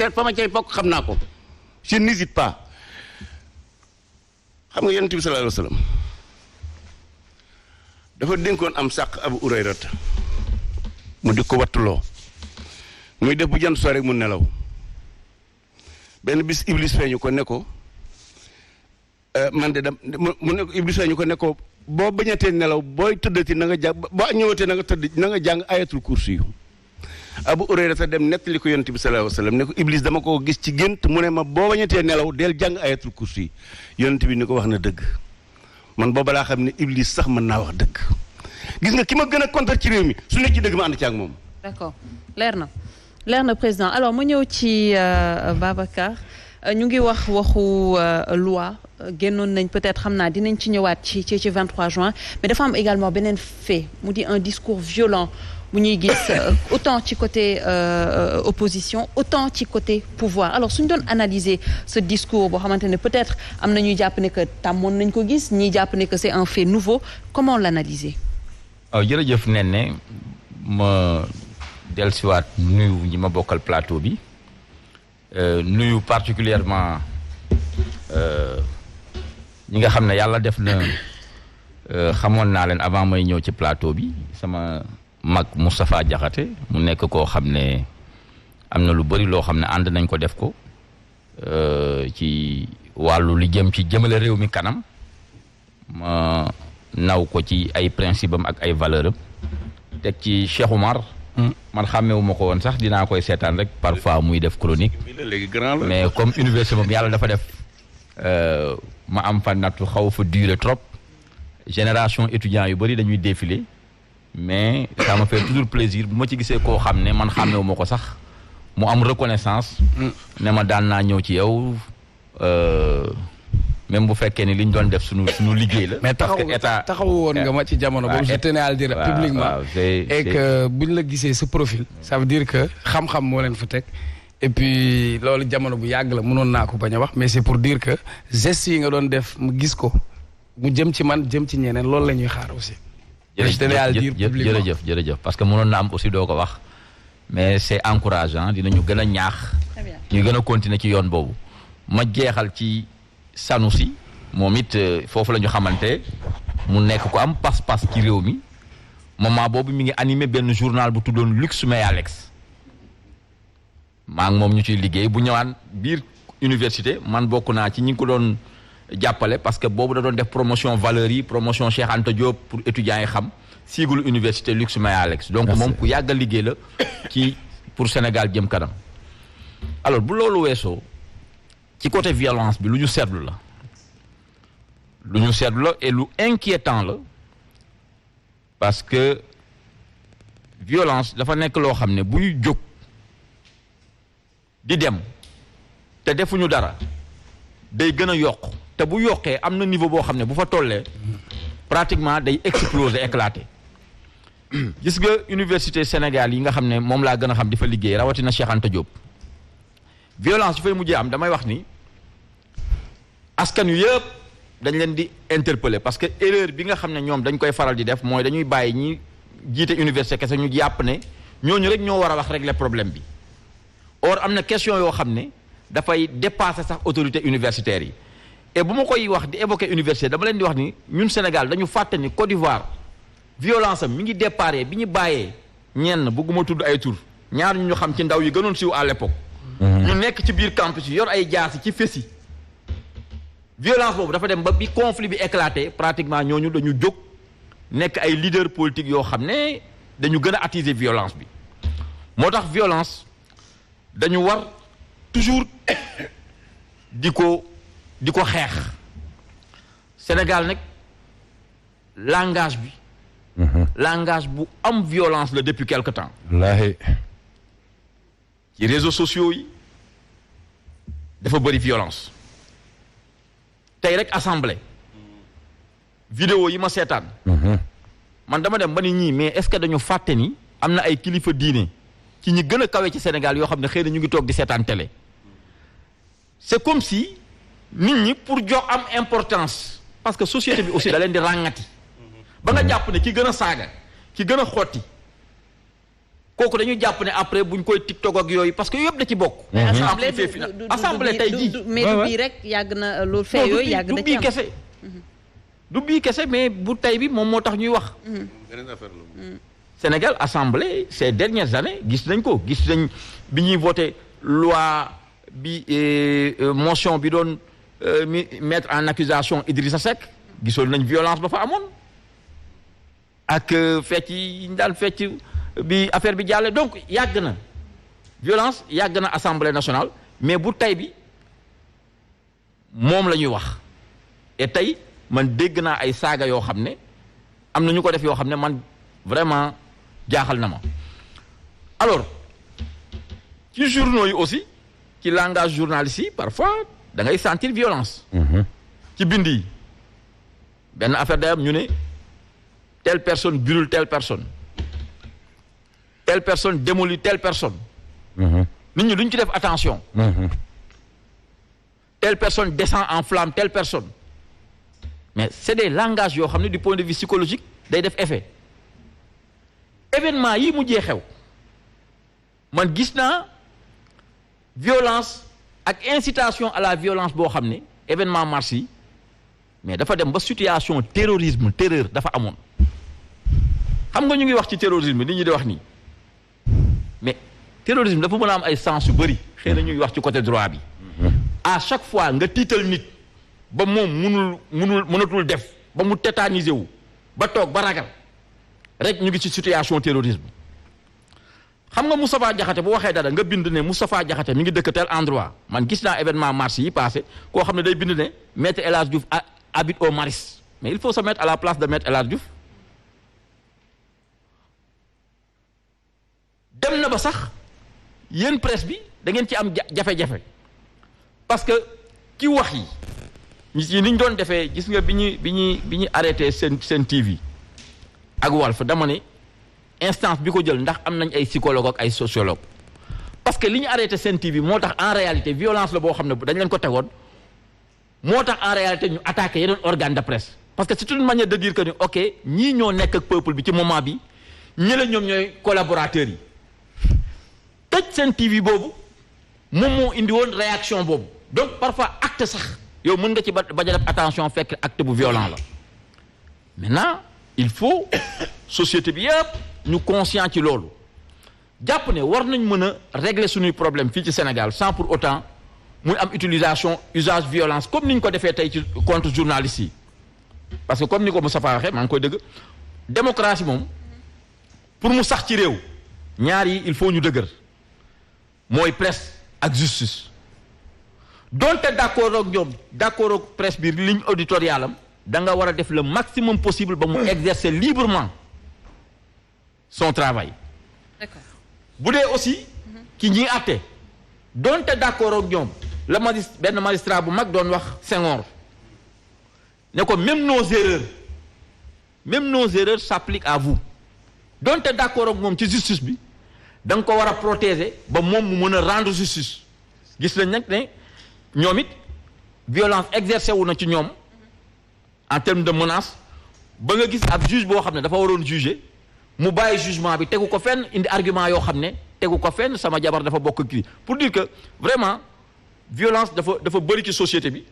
te fa ma cay bokk xam naa ko je n'hésite pas xam nga yonent bi sallallahu alayhi wa sallam dafa dénkoon am sàq Abu Hurayrata mu di ko wattuloo muy def bu jant soo rek mu nelaw benn bis Iblis feeñu ko ne ko man de mu ne ko Iblis feeñu ko ne ko boo bañatee nelaw booy tëddati na nga jàng boo ñëwatee na nga tëdd na nga jàng ayatul kursi yu Abu Hurayrata dem nettali ko yonent bi sallallahu alayhi wa sallam ne ko Iblis dama ko gis ci gént mu ne ma boo bañatee nelaw del jàng ayatul kursi yi yonent bi ni ko wax na dëgg man booba laa xam ne Iblis sax mën naa wax dëgg gis nga ki ma gën a contre ci réew mi su nekk ci dëgg ma ànd ci ak moom. d'accord leer na président alors mu ñëw ci Babacar ñu ngi wax waxu loi génnoon nañ peut-être xam naa dinañ ci ñëwaat ci 23 juin mais dafa am également beneen fait mu di un discours violent bu ñuy gis autant ci côté opposition autant ci côté pouvoir alors suñ doon analyser ce discours boo xamante ne peut-être am na ñuy jàpp ne que tàmmoon nañ ko gis ñiy jàpp ne que c'est un fait nouveau comment l'analyser. waaw jërëjëf Néné ma dellusiwaat nuyu ñi ma bokkal plateau bi nuyu particulièrement ñi nga xam ne yàlla def na xamoon naa leen avant may ñëw ci plateau bi sama mag Moustapha Diakhaté mu nekk koo xam ne am na lu bari loo xam ne ànd nañ ko def ko ci wàllu li jëm ci jëmale réew mi kanam ma naw ko ci ay principe am ak ay valeur am teg ci Cheikh Oumar man xàmmewu ma ko woon sax dinaa koy seetaan rek parfois muy def chronique mais comme université moom yàlla dafa def ma am fa nattu xaw fa durer trop génération étudiants yu bëri dañuy défiler mais ça me fait toujours plaisir bu ma ci gisee koo xam ne man xàmmewu ma ko sax mu am reconnaissance ne ma daan naa ñëw ci yow même bu fekkee ni li ñu doon def suñu liggéey la. mais taxawu woon nga ma ci jamono boobu je tenais à le dire publiquement et que buñ la gisee ce profil ça veut dire que xam-xam moo leen fa teg et puis loolu jamono bu yàgg la mënoon naa ko bañ a wax mais c'est pour dire que gestes yi nga doon def mu gis ko mu jëm ci man jëm ci ñeneen loolu la ñuy xaar aussi. je tenais à le dire publiquement jërëjëf parce que mënoon na am aussi doo ko wax mais c'est encourageant dinañu gën a ñaax. ñu gën a continuer ci yoon boobu ma jeexal ci. Sanoussi moom it foofu la ñu xamante mu nekk ko am pas-pas ci réew mi moment boobu mi ngi animé benn journal bu tuddoon Lux mais Alex maa ngi moom ñu ciy liggéey bu ñëwaan biir université man bokk naa ci ñi ngi ko doon jàppale parce que boobu da doon def promotion valeurs yi promotion Cheikh Anta Diop pour étudiants yi xam siigul université Lux mais Alex donc moom ku yàgg a liggéey la ci pour Sénégal jëm kanam alors bu loolu weesoo ci côté violence bi lu ñu seetlu la et lu inquiétant la parce que violence dafa nekk loo xam ne bu ñu jóg di dem te defuñu dara day gën a yokk te bu yokkee am na niveau boo xam ne bu fa tollee pratiquement day exploser éclater gis nga université Sénégal yi nga xam ne moom laa gën a xam di fa liggéey rawatina Cheikh Anta Diop violence yu fay mujjee am damay wax ni askan wi yëpp dañ leen di interpeller parce que erreur bi nga xam ne ñoom dañ koy faral di def mooy dañuy bàyyi ñi jiite université kese ñu jàpp ne ñooñu rek ñoo war a wax régler problème bi or am na question yoo xam ne dafay dépasser sax autorité universitaires yi et bu ma koy wax di évoquer université dama leen di wax ni ñun Sénégal dañu fàtte ni Côte d'Ivoire violence am mi ngi déparé bi ñu bàyyee ñenn bëgguma tudd ay tur ñaar ñu xam ci ndaw yi gënoon siiw à l'époque ñu nekk ci biir campus yi yor ay jaasi ci fesi violence boobu dafa dem ba bi conflit bi éclaté pratiquement ñooñu dañu jóg nekk ay leader politique yoo xam ne dañu gën a attiser violence bi moo tax violence dañu war toujours di ko xeex Sénégal nag langage bi langage bu am violence la depuis quelque temps wallaahi ci réseaux sociaux yi dafa bëri violence tey rek assemblée vidéo yi ma seetaan man dama dem ba ni ñii mais est-ce que dañu fàtte ni am na ay kilifa diine ci ñi gën a kawe ci Sénégal yoo xam ne xëy na ñu ngi toog di seetaan télé c'est comme si nit ñi pour jox am importance parce que société bi aussi da leen di ràngati ba nga jàpp ne ki gën a saaga ki gën a xotti kooku dañuy jàpp ne après buñ koy TikTok ak yooyu parce que yëpp da ci bokk. assemblée tey jii mais du bii rek yàgg na loolu fee yooyu yàgg na ci am kese. du bii kese mais bu tey bi moom moo tax ñuy wax. beneen affaire la. Sénégal assemblée ces dernières années gis nañ bi ñuy voté loi bi motion bi doon mettre en accusation Idrissa Seck gisoon nañ violence ba fa amoon ak fecc yi ñu daan fecc bi affaire bi jàlle donc yàgg na violence yàgg na assemblée nationale mais bu tey bi moom la ñuy wax et tey man dégg naa ay saaga yoo xam ne am na ñu ko def yoo xam ne man vraiment jaaxal na ma alors ci journaux yi aussi ci langage journaliste yi parfois da ngay sentir violence ci bind yi benn affaire day am ñu ne telle personne brûle telle personne démolit telle personne nit ñi duñ ci def attention telle personne descend en flamme telle personne mais c'est des langages yoo xam ne du point de vue psychologique day def effet événement yi mujjee xew man gis naa violence ak incitation à la violence boo xam ne événement mars yi mais dafa dem ba situation terrorisme terreur dafa amoon xam nga ñu ngi wax ci terrorisme nit ñi di wax nii mais terrorisme dafa mën a am ay sens yu bëri xëy na ñuy wax ci côté droit bi à chaque fois nga tiital nit ba moom mënatul def ba mu tétanisé wu ba toog ba ragal rek ñu ngi ci situation terrorisme xam nga Moustapha Diakhaté bu waxee dara nga bind ne Moustapha Diakhaté mi ngi dëkk tel endroit man gis naa événement mars yi passé koo xam ne day bind ne Maître El Hadj Diouf habite au Maris mais il faut se mettre à la place de Maître El Hadj Diouf dem na ba sax yéen presse bi da ngeen ci am jafe-jafe parce que ki wax yi ni ñu doon defee gis nga bi ñu arrêté seen TV ak Walf dama ne instance bi ko jël ndax am nañ ay psychologue ak ay sociologue parce que li ñu arrêté seen TV moo tax en réalité violence la boo xam ne dañ leen ko tegoon moo tax en réalité ñu attaqué yeneen organe de presse parce que c'est une manière de dire que ni ok ñii ñoo nekk ak peuple bi ci moment bi ñi la ñoom ñooy collaborateurs yi tëj seen TV boobu moom moo indi woon réaction boobu donc parfois acte sax yow mën nga ci bañ a def attention fekk acte bu violent la maintenant il faut société bi yëpp ñu conscient ci loolu jàpp ne war nañ mën a régler suñuy problème fii ci Sénégal sans pour autant muy am usage violence comme ni ñu ko defee tey ci contre journalistes yi parce que comme ni ko Moustapha waxee maa ngi koy dëgg démocratie moom pour mu sax ci réew ñaar yi il faut ñu dëgër mooy presse ak justice donte d'accord ak ñoom d'accord ak presse bi ligne éditoriale am da nga war a def le maximum possible ba mu exercer librement son travail. D'accord. bu dee aussi ki ñiy àtte donte d'accord ak ñoom la benn magistrat bu mag doon wax Senghor ne ko même nos erreurs s'appliquent à vous donte d'accord ak moom ci justice bi da nga ko war a protéger ba moom mu mën a rendre justice gis nañ nag ne ñoom it violence exercée wu na ci ñoom en termes de menace ba nga gis ab juge boo xam ne dafa waroon juger mu bàyyi jugement bi tegu ko fenn indi argument yoo xam ne tegu ko fenn sama jabar dafa bokk kii pour dire que vraiment violence dafa bëri ci société bi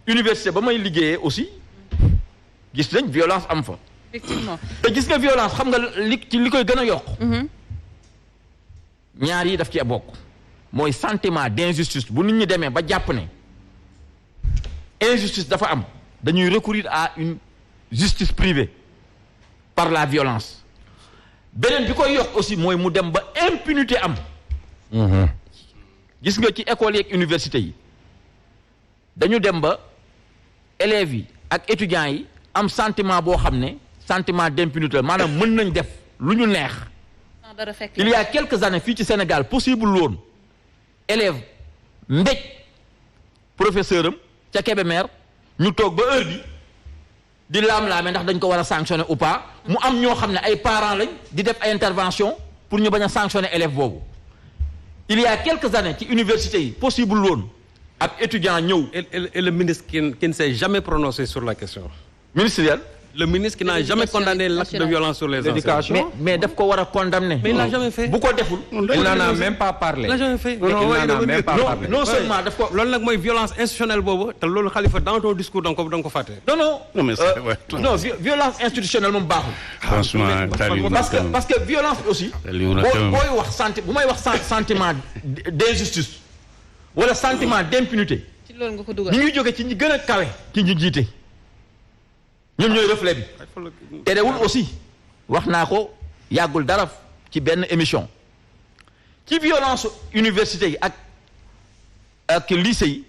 université ba may liggéeyee aussi gis nañ violence am fa. Effectivement. te gis nga violence xam nga li koy gën a yokk. ñaar yi daf ci bokk. mooy sentiment d'injustice bu nit ñi demee ba jàpp ne injustice dafa am dañuy recourir à une justice privée par la violence beneen bi koy yokk aussi mooy mu dem ba impunité am. gis nga ci école yi ak université yi dañu dem ba élèves yi ak étudiants yi am sentiment boo xam ne sentiment d'impunité maanaam mën nañ def lu ñu neex. il y a quelques années fii ci Sénégal possible woon élève mbéj professeur am ca Kébémer ñu toog ba heure bi di laam-laame ndax dañ ko war a sanctionner ou pas mu am ñoo xam ne ay parents lañ di def ay intervention pour ñu bañ a sanctionner élève boobu il y a quelques années ci université yi possible woon ab étudiant ñëw. Et le ministre qui ne s'est jamais prononcé sur la question. Ministériel. le ministre qui n'a jamais condamné l'acte de violence sur les enseignants. mais daf ko war a condamner. mais il l'a jamais fait. bu ko deful. il n'en a même pas parlé. il l'a jamais fait. non seulement daf ko. loolu nag mooy violence institutionnelle boobu te loolu Khalifa dans ton discours da nga ko fàtte. non violence institutionnelle moom baaxul. franchement parce que violence aussi. booy wax bu may wax sentiment d'injustice wala sentiment d'impunité. ci loolu nga ko dugal ñu ngi jóge ci ñi gën a kawe ci ñi jiite. ñoom ñooy reflet bi. terewul aussi wax naa ko yàggul dara ci benn émission ci violence université yi ak lycée yi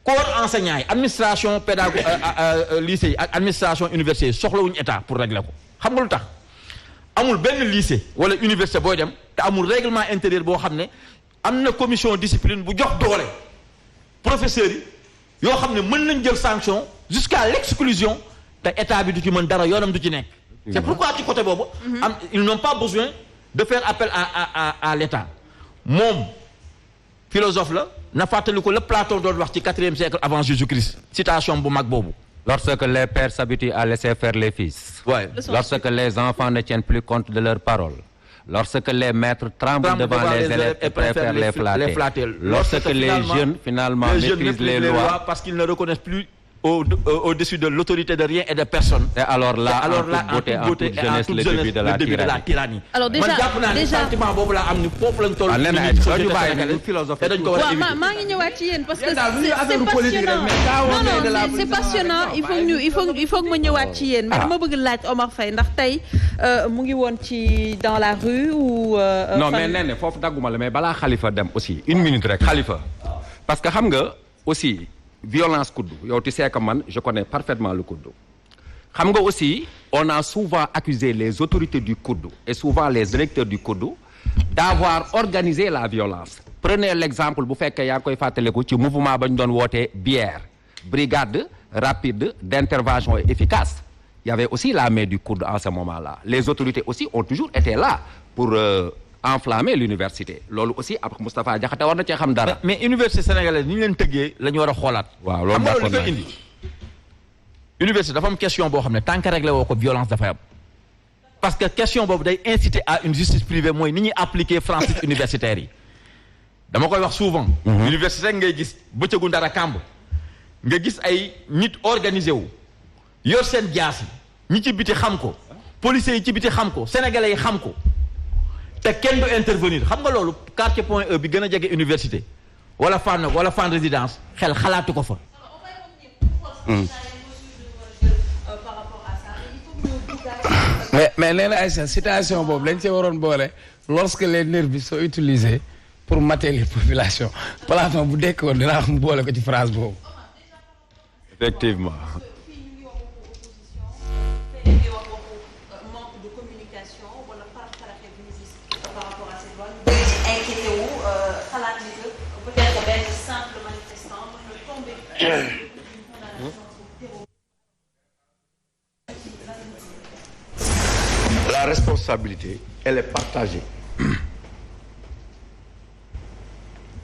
corps enseignant yi administration pédagogique lycée yi ak administration université yi soxlawuñu état pour régler ko xam nga lu tax amul benn lycée wala université booy dem te amul règlement intérieur boo xam ne am na commission discipline bu jox doole professeurs yi yoo xam ne mën nañ jël sanction jusqu'à l'exclusion te état bi du ci mën dara yoonam du ci nekk. c'est pourquoi ci côté boobu. ils n'ont pas besoin de faire appel à l'état moom philosophe la na fàttali ko le Platon doon wax ci 4e siècle avant Jésus-Christ citation bu mag boobu. Lorsque les pères s'habituent à laisser faire les fils. Ouais. Lorsque les enfants ne tiennent plus compte de leurs paroles. Lorsque les maîtres tremblent devant les élèves et préfèrent les flatter. Lorsque les jeunes finalement maîtrisent les lois parce qu'ils ne reconnaissent plus au-dessus de l'autorité de rien et de personne. Et alors là, en toute beauté, en toute jeunesse, le début de la tyrannie. Alors déjà sentiment boobu la am ni foofu lañ toll. maa ngi ñëwaat ci yéen parce que c'est passionnant il faut que ma ñëwaat ci yéen mais dama bëgg laaj Omar Faye ndax tey mu ngi woon ci dans la rue ou non mais nee na foofu dagguma la mais balaa Khalifa dem aussi 1 minute rek Khalifa parce que xam nga aussi violence kuddu yow tu sais que man je connais parfaitement le kuddu xam nga aussi on a souvent accusé les autorités du kuddu et souvent les directeurs du kuddu d'avoir organisé la violence. Prenez l'exemple bu fekkee yaa ngi koy fàttaliku ci mouvement ba ñu doon wootee BIER brigade rapide d'intervention efficace. Il y avait aussi la main du kuddu en ce moment-là. Les autorités aussi ont toujours été là pour enflammer l'université loolu aussi après Moustapha Diakhaté war na cee xam dara. mais université sénégalaise ni ñu leen tëggee la ñu war a xoolaat. waaw loolu d'accord xam nga li ko indi. université dafa am question boo xam ne tant que réglé woo ko violence dafay am. parce que question boobu day inciter à une justice privée mooy ni ñuy appliquer franchise universitaire yi. dama koy wax souvent. université ngay gis bëccëgu ndara kàmb. nga gis ay nit organisé wu. yor seen jaas yi. ñi ci biti xam ko. policiers yi ci biti xam ko sénégalais yi xam ko. te kenn du intervenir xam nga loolu quartier point E bi gën a jege université wala fan résidence xel xalaatu ko fa. mais nee na Aïcha situation boobu dañ see waroon boole lorsque les nervis sont utilisés pour mater les populations Platon bu dekk woon dinaa xam boole ko ci phrase boobu. effectivement. La responsabilité, elle est partagée.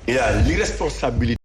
Il y a l'irresponsabilité.